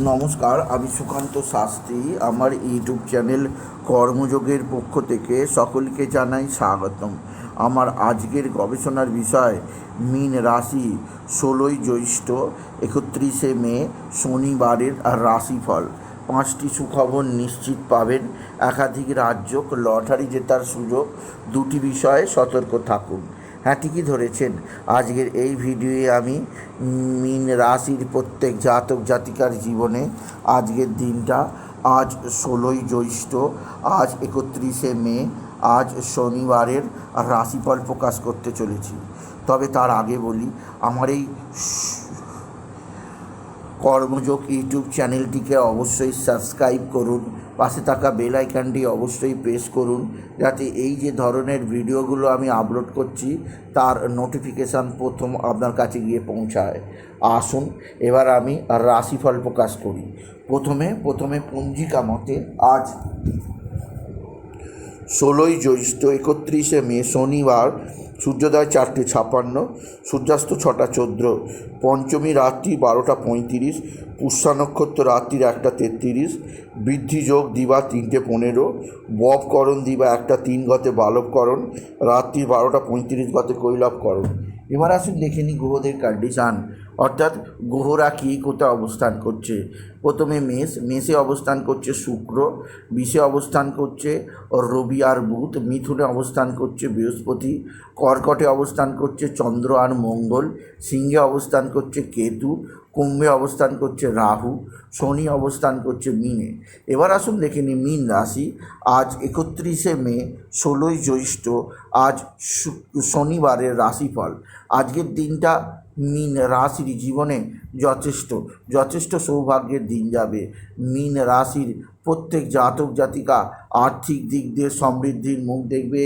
নমস্কার, আমি সুকান্ত শাস্ত্রী। আমার ইউটিউব চ্যানেল কর্মযোগের পক্ষ থেকে সকলকে জানাই স্বাগতম। আমার আজকের গবেষণার বিষয় মীন রাশি 16ই জ্যৈষ্ঠ 31শে মে শনিবারের রাশিফল। 5টি সুখবর নিশ্চিত পাবেন, একাধিক রাজ্য লটারি জেতার সুযোগ, 2টি বিষয়ে সতর্ক থাকুন। হ্যাঁ, ঠিকই ধরেছেন। আজকের এই ভিডিওয়ে আমি মীন রাশির প্রত্যেক জাতক জাতিকার জীবনে আজকের দিনটা, আজ 16ই জ্যৈষ্ঠ, আজ 31শে মে, আজ শনিবারের রাশিফল প্রকাশ করতে চলেছি। তবে তার আগে বলি, আমার এই কর্মযোগ ইউটিউব চ্যানেলটিকে অবশ্যই সাবস্ক্রাইব করুন, পাশে থাকা বেল আইকনটি অবশ্যই প্রেস করুন, যাতে এই যে ধরনের ভিডিওগুলো আমি আপলোড করছি তার নোটিফিকেশান প্রথম আপনার কাছে গিয়ে পৌঁছায়। আসুন এবার আমি রাশিফল প্রকাশ করি। প্রথমে পঞ্জিকা মতে আজ 16ই জ্যৈষ্ঠ 31শে মে শনিবার, সূর্যোদয় 4:56, সূর্যাস্ত 6:14, পঞ্চমী রাত্রি 12:35, পুষ্যা নক্ষত্র রাত্রির 1:33, বৃদ্ধি যোগ দিবা 3:15, ববকরণ দিবা 1:03 গতে বালবকরণ, রাত্রি 12:35 গতে কৈলবকরণ। এবার আসুন দেখে নিই গ্রহদের কন্ডিশান, অর্থাৎ গ্রহরা কী কোথায় অবস্থান করছে। প্রথমে মেষে অবস্থান করছে শুক্র, বিষে অবস্থান করছে রবি আর বুধ, মিথুনে অবস্থান করছে বৃহস্পতি, কর্কটে অবস্থান করছে চন্দ্র আর মঙ্গল, সিংহে অবস্থান করছে কেতু, কুম্ভে অবস্থান করছে রাহু, শনি অবস্থান করছে মীনে। এবার আসুন দেখে নিই মীন রাশি। আজ 31শে মে 16ই জ্যৈষ্ঠ, আজ শনিবারের রাশিফল। আজকের দিনটা মীন রাশির জীবনে যথেষ্ট সৌভাগ্যের দিন যাবে। মীন রাশির প্রত্যেক জাতক জাতিকা আর্থিক দিক দিয়ে সমৃদ্ধির মুখ দেখবে।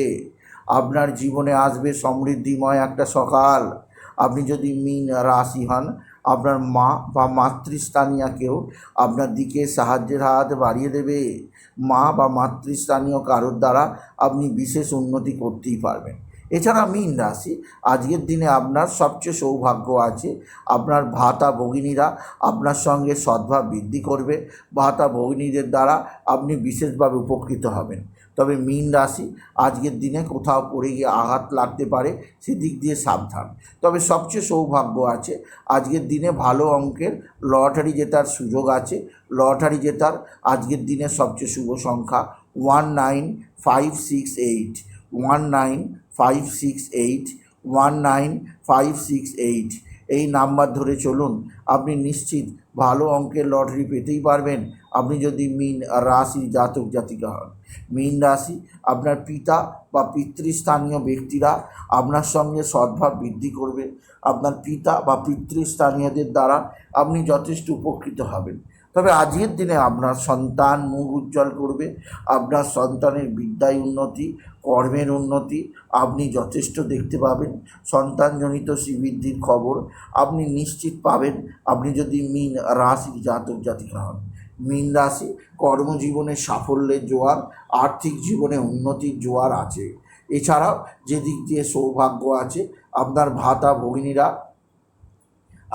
আপনার জীবনে আসবে সমৃদ্ধিময় একটা সকাল। আপনি যদি মীন রাশি হন, আপনার মা বা মাতৃস্থানীয় কেউ আপনার দিকে সাহায্যের হাত বাড়িয়ে দেবে। মা বা মাতৃস্থানীয় কারোর দ্বারা আপনি বিশেষ উন্নতি করতেই পারবেন। এছাড়া মীন রাশি, আজকের দিনে আপনার সবচেয়ে সৌভাগ্য আছে, আপনার ভাতা ভগিনীরা আপনার সঙ্গে সদ্ভাব বৃদ্ধি করবে। ভাতা ভগিনীদের দ্বারা আপনি বিশেষভাবে উপকৃত হবেন। তবে মীন রাশি, আজকের দিনে কোথাও পড়ে গিয়ে আঘাত লাগতে পারে, সেদিক দিয়ে সাবধান। তবে সবচেয়ে সৌভাগ্য আছে, আজকের দিনে ভালো অঙ্কের লটারি জেতার সুযোগ আছে। লটারি জেতার আজকের দিনে সবচেয়ে শুভ সংখ্যা 19568, 19568, 19568। এই নাম্বার ধরে চলুন, আপনি নিশ্চিত ভালো অঙ্কের লটারি পেতেই পারবেন, আপনি যদি মীন রাশির জাতক জাতিকা হন। মীন রাশি, আপনার পিতা বা পিতৃস্থানীয় ব্যক্তিরা আপনার সঙ্গে সদ্ভাব বৃদ্ধি করবে। আপনার পিতা বা পিতৃস্থানীয়দের দ্বারা আপনি যথেষ্ট উপকৃত হবেন। তবে আজকের দিনে আপনার সন্তান মুখ উজ্জ্বল করবে। আপনার সন্তানের বিদ্যায় উন্নতি, কর্মের উন্নতি আপনি যথেষ্ট দেখতে পাবেন। সন্তানজনিত শ্রীবৃদ্ধির খবর আপনি নিশ্চিত পাবেন, আপনি যদি মীন রাশির জাতক জাতিকা হন। মীন রাশি, কর্মজীবনে সাফল্যের জোয়ার, আর্থিক জীবনে উন্নতির জোয়ার আছে। এছাড়াও যে দিক দিয়ে সৌভাগ্য আছে, আপনার ভাতা ভগিনীরা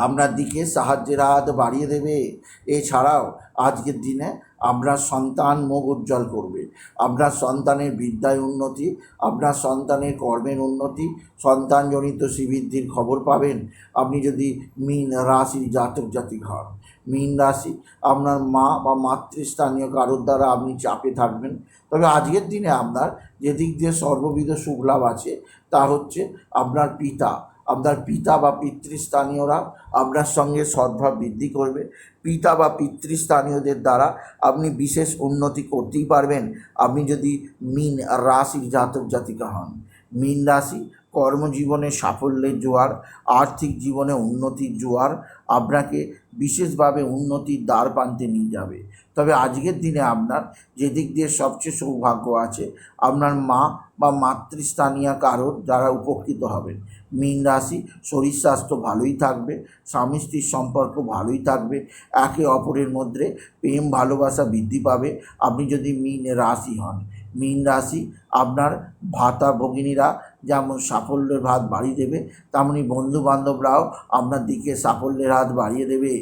আপনার দিকে সাহায্যের হাত বাড়িয়ে দেবে। এছাড়াও আজকের দিনে আপনার সন্তান মুখ উজ্জ্বল করবে। আপনার সন্তানের বিদ্যায় উন্নতি, আপনার সন্তানের কর্মের উন্নতি, সন্তানজনিত শ্রীবৃদ্ধির খবর পাবেন, আপনি যদি মীন রাশির জাতক জাতিক হন। মীন রাশি, আপনার মা বা মাতৃস্থানীয় কারোর দ্বারা আপনি চাপে থাকবেন। তবে আজকের দিনে আপনার যে দিক দিয়ে সর্ববিধ সুখ লাভ আছে তা হচ্ছে আপনার পিতা বা পিতৃস্থানীয়রা আপনার সঙ্গে সদ্ভাব বৃদ্ধি করবে। পিতা বা পিতৃস্থানীয়দের দ্বারা আপনি বিশেষ উন্নতি করতেই পারবেন, আপনি যদি মীন রাশির জাতক জাতিকা হন। মীন রাশি, কর্মজীবনে সাফল্যের জোয়ার, আর্থিক জীবনে উন্নতির জোয়ার আপনাকে বিশেষভাবে উন্নতির দ্বার প্রান্তে নিয়ে যাবে। তবে আজকের দিনে আপনার যে দিক দিয়ে সবচেয়ে সৌভাগ্য আছে, আপনার মা বা মাতৃস্থানীয় কারোর দ্বারা উপকৃত হবেন। মীন রাশি, শরীর স্বাস্থ্য ভালোই থাকবে, স্বামী স্ত্রীর সম্পর্ক ভালোই থাকবে, একে অপরের মধ্যে প্রেম ভালোবাসা বৃদ্ধি পাবে, আপনি যদি মীন রাশি হন। মীন রাশি, আপনার ভাতা ভগিনীরা যেমন সাফল্যের হাত বাড়িয়ে দেবে, তেমনি বন্ধুবান্ধবরাও আপনার দিকে সাফল্যের হাত বাড়িয়ে দেবে।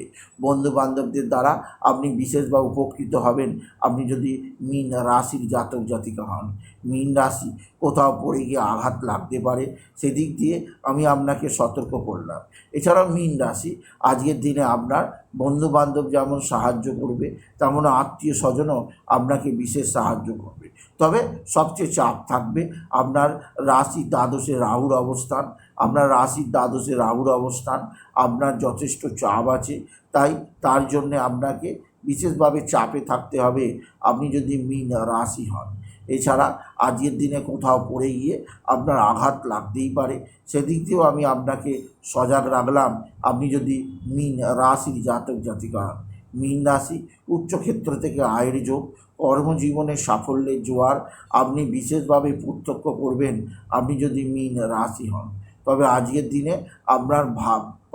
বন্ধুবান্ধবদের দ্বারা আপনি বিশেষভাবে উপকৃত হবেন আপনি যদি মীন রাশির জাতক জাতিকা হন। মীন রাশি কোথাও পড়ে গিয়ে আঘাত লাগতে পারে, সেদিক দিয়ে আমি আপনাকে সতর্ক করলাম। এছাড়াও মীন রাশি আজকের দিনে আপনার বন্ধুবান্ধব যেমন সাহায্য করবে, তেমন আত্মীয় স্বজনও আপনাকে বিশেষ সাহায্য করবে। তবে সবচেয়ে চাপ থাকবে আপনার রাশির দ্বাদশে রাহুর অবস্থান। আপনার রাশির দ্বাদশে রাহুর অবস্থান আপনার যথেষ্ট চাপ আছে, তাই তার জন্যে আপনাকে বিশেষভাবে চাপে থাকতে হবে আপনি যদি মীন রাশি হন। এছাড়া আজকের দিনে কোথাও পড়ে গিয়ে আপনার আঘাত লাগতেই পারে, সেদিক দিয়েও আমি আপনাকে সজাগ রাখলাম আপনি যদি মীন রাশির জাতক জাতিকা হন। মীন রাশি উচ্চক্ষেত্র থেকে আয়ের যোগ, কর্মজীবনে সাফল্যের জোয়ার আপনি বিশেষভাবে প্রত্যক্ষ করবেন আপনি যদি মীন রাশি হন। তবে আজকের দিনে আপনার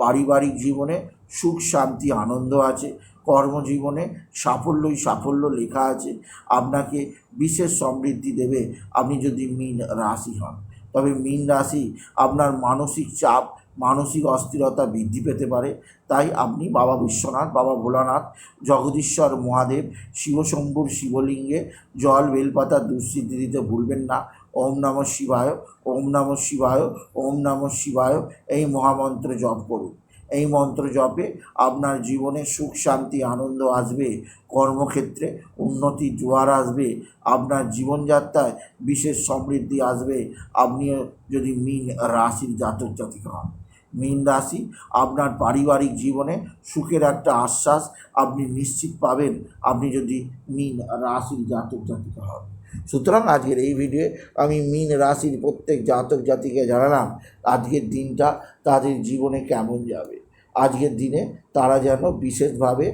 পারিবারিক জীবনে সুখ শান্তি আনন্দ আছে, কর্মজীবনে সাফল্যই সাফল্য লেখা আছে, আপনাকে বিশেষ সমৃদ্ধি দেবে আপনি যদি মীন রাশি হন। তবে মীন রাশি আপনার মানসিক চাপ, মানসিক অস্থিরতা বৃদ্ধি পেতে পারে, তাই আপনি বাবা বিশ্বনাথ, বাবা ভোলানাথ, জগদীশ্বর মহাদেব, শিবশম্ভুর শিবলিঙ্গে জল বেলপাতা দুঃসিদ্ধি দিতে ভুলবেন না। ওম নমঃ শিবায়, ওম নমঃ শিবায়, ওম নমঃ শিবায় এই মহামন্ত্র জপ করুন। এই মন্ত্র জপে আপনার জীবনে সুখ শান্তি আনন্দ আসবে, কর্মক্ষেত্রে উন্নতির জোয়ার আসবে, আপনার জীবনযাত্রায় বিশেষ সমৃদ্ধি আসবে আপনিও যদি মীন রাশির জাতক জাতিকা হন। মীন রাশি আপনার পারিবারিক জীবনে সুখের একটা আশ্বাস আপনি নিশ্চিত পাবেন আপনি যদি মীন রাশির জাতক জাতিকা হন। সুতরাং আজকের এই ভিডিওয়ে আমি মীন রাশির প্রত্যেক জাতক জাতিকে জানালাম আজকের দিনটা তাদের জীবনে কেমন যাবে। আজকের দিনে তারা যেন বিশেষভাবে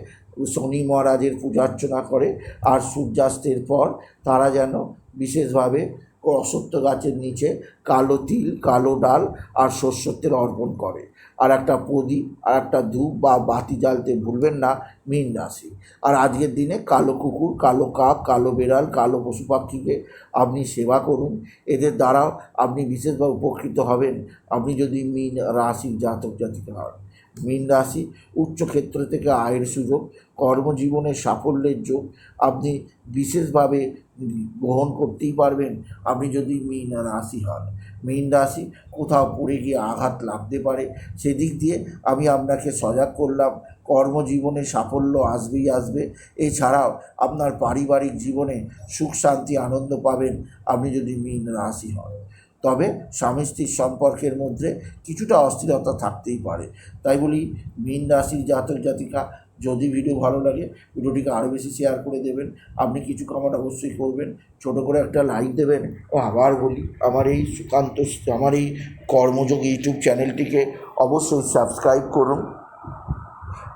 শনি মহারাজের পূজা অর্চনা করে, আর সূর্যাস্তের পর তারা যেন বিশেষভাবে অশ্বত্থ গাছের নিচে কালো তিল, কালো ডাল আর সর্ষের তেল অর্পণ করে। আর একটা প্রদীপ আর একটা ধূপ বা বাতি জ্বালতে ভুলবেন না মীন রাশি। আর আজকের দিনে কালো কুকুর, কালো কাক, কালো বেড়াল, কালো পশু পাখিকে আপনি সেবা করুন, এদের দ্বারাও আপনি বিশেষভাবে উপকৃত হবেন আপনি যদি মীন রাশির জাতক জাতিকা হন। মীন রাশি উচ্চক্ষেত্র থেকে আয়ের সুযোগ, কর্মজীবনে সাফল্যের যোগ আপনি বিশেষভাবে গ্রহণ করতেই পারবেন আপনি যদি মীন রাশি হন। মীন রাশি কোথাও পড়ে গিয়ে আঘাত লাগতে পারে, সেদিক দিয়ে আমি আপনাকে সজাগ করলাম। কর্মজীবনে সাফল্য আসবেই আসবে, এছাড়াও আপনার পারিবারিক জীবনে সুখ শান্তি আনন্দ পাবেন আপনি যদি মীন রাশি হন। তবে স্বামী স্ত্রীর সম্পর্কের মধ্যে কিছুটা অস্থিরতা থাকতেই পারে, তাই বলি মীন রাশির জাতক জাতিকা যদি ভিডিও ভালো লাগে ভিডিওটিকে আরও বেশি শেয়ার করে দেবেন, আপনি কিছু কমেন্ট অবশ্যই করবেন, ছোট করে একটা লাইক দেবেন। ও আবার বলি আমার এই কর্মযোগ ইউটিউব চ্যানেলটিকে অবশ্যই সাবস্ক্রাইব করুন,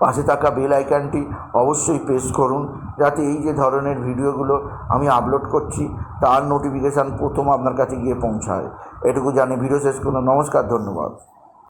পাশে থাকা বেল আইকনটি অবশ্যই প্রেস করুন যাতে এই যে ধরনের ভিডিওগুলো আমি আপলোড করছি তার নোটিফিকেশান প্রথম আপনার কাছে গিয়ে পৌঁছায়। এটুকু জানি ভিডিও শেষ করুন। নমস্কার, ধন্যবাদ।